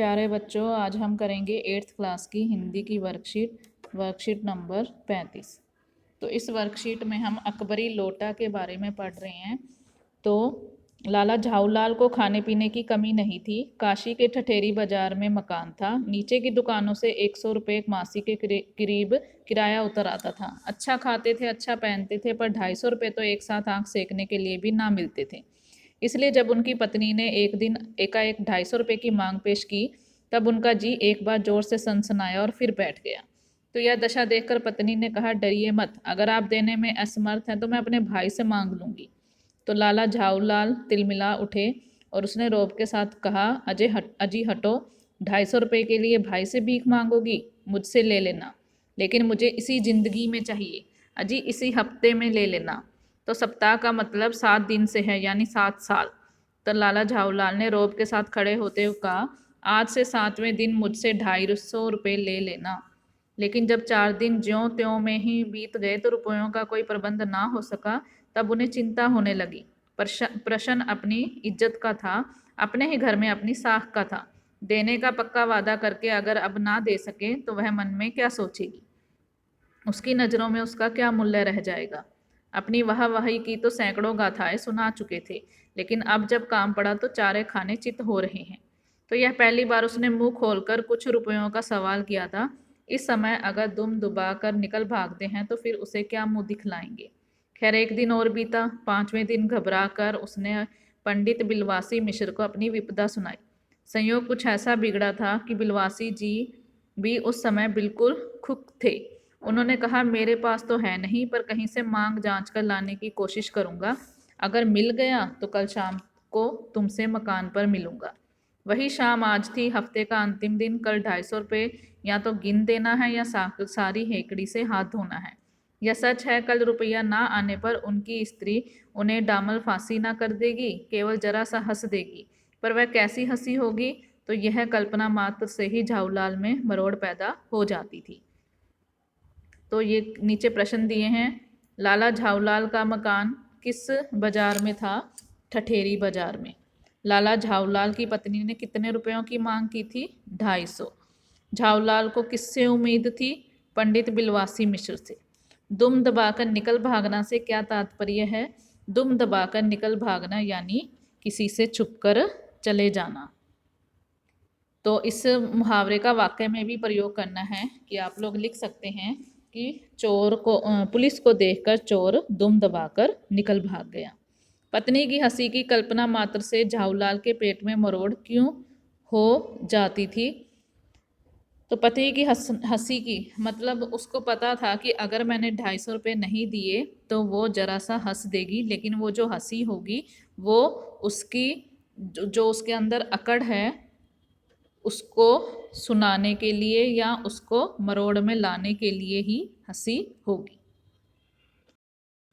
प्यारे बच्चों, आज हम करेंगे 8th क्लास की हिंदी की वर्कशीट नंबर 35। तो इस वर्कशीट में हम अकबरी लोटा के बारे में पढ़ रहे हैं। तो लाला झाऊलाल को खाने पीने की कमी नहीं थी। काशी के ठठेरी बाजार में मकान था। नीचे की दुकानों से 100 रुपये एक मासी के करीब किराया उतर आता था। अच्छा खाते थे, अच्छा पहनते थे, पर 250 रुपये तो एक साथ आंख सेकने के लिए भी ना मिलते थे। इसलिए जब उनकी पत्नी ने एक दिन एकाएक 250 रुपये की मांग पेश की, तब उनका जी एक बार जोर से सनसनाया और फिर बैठ गया। तो यह दशा देखकर पत्नी ने कहा, डरिए मत, अगर आप देने में असमर्थ हैं तो मैं अपने भाई से मांग लूंगी। तो लाला झाऊलाल तिलमिला उठे और उसने रौब के साथ कहा, अजी हटो, 250 रुपये के लिए भाई से भीख मांगोगी? मुझसे ले लेना, लेकिन मुझे इसी जिंदगी में चाहिए। अजी इसी हफ्ते में ले लेना। तो सप्ताह का मतलब 7 दिन से है, यानी 7 साल। तो लाला झाऊलाल ने रौब के साथ खड़े होते हुए कहा, आज से 7वें दिन मुझसे 250 रुपये ले लेना। लेकिन जब 4 दिन ज्यों त्यों में ही बीत गए तो रुपयों का कोई प्रबंध ना हो सका। तब उन्हें चिंता होने लगी। प्रश्न अपनी इज्जत का था, अपने ही घर में अपनी साख का था। देने का पक्का वादा करके अगर अब ना दे सके तो वह मन में क्या सोचेगी? उसकी नज़रों में उसका क्या मूल्य रह जाएगा? अपनी वाहवाही की तो सैकड़ों गाथाएं सुना चुके थे, लेकिन अब जब काम पड़ा तो चारे खाने चित हो रहे हैं। तो यह पहली बार उसने मुंह खोलकर कुछ रुपयों का सवाल किया था। इस समय अगर दुम दुबा कर निकल भागते हैं तो फिर उसे क्या मुंह दिखलाएंगे? खैर, एक दिन और बीता। 5वें दिन घबरा कर उसने पंडित बिलवासी मिश्र को अपनी विपदा सुनाई। संयोग कुछ ऐसा बिगड़ा था कि बिलवासी जी भी उस समय बिल्कुल खुक थे। उन्होंने कहा, मेरे पास तो है नहीं, पर कहीं से मांग जांच कर लाने की कोशिश करूंगा। अगर मिल गया तो कल शाम को तुमसे मकान पर मिलूंगा। वही शाम आज थी, हफ्ते का अंतिम दिन। कल 250 रुपये या तो गिन देना है या सारी हेकड़ी से हाथ धोना है। यह सच है, कल रुपया ना आने पर उनकी स्त्री उन्हें डामल फांसी ना कर देगी, केवल जरा सा हंस देगी। पर वह कैसी हंसी होगी? तो यह कल्पना मात्र से ही झाऊलाल में मरोड़ पैदा हो जाती थी। तो ये नीचे प्रश्न दिए हैं। लाला झाऊलाल का मकान किस बाजार में था? ठठेरी बाजार में। लाला झाऊलाल की पत्नी ने कितने रुपयों की मांग की थी? 250। झाऊलाल को किससे उम्मीद थी? पंडित बिलवासी मिश्र से। दुम दबाकर निकल भागना से क्या तात्पर्य है? दुम दबाकर निकल भागना यानी किसी से छुपकर चले जाना। तो इस मुहावरे का वाक्य में भी प्रयोग करना है कि आप लोग लिख सकते हैं कि पुलिस को देखकर चोर दुम दबाकर निकल भाग गया। पत्नी की हंसी की कल्पना मात्र से झाऊलाल के पेट में मरोड़ क्यों हो जाती थी? तो पति की हंसी की मतलब उसको पता था कि अगर मैंने 250 रुपये नहीं दिए तो वो जरा सा हंस देगी, लेकिन वो जो हंसी होगी वो उसकी जो उसके अंदर अकड़ है उसको सुनाने के लिए या उसको मरोड़ में लाने के लिए ही हंसी होगी।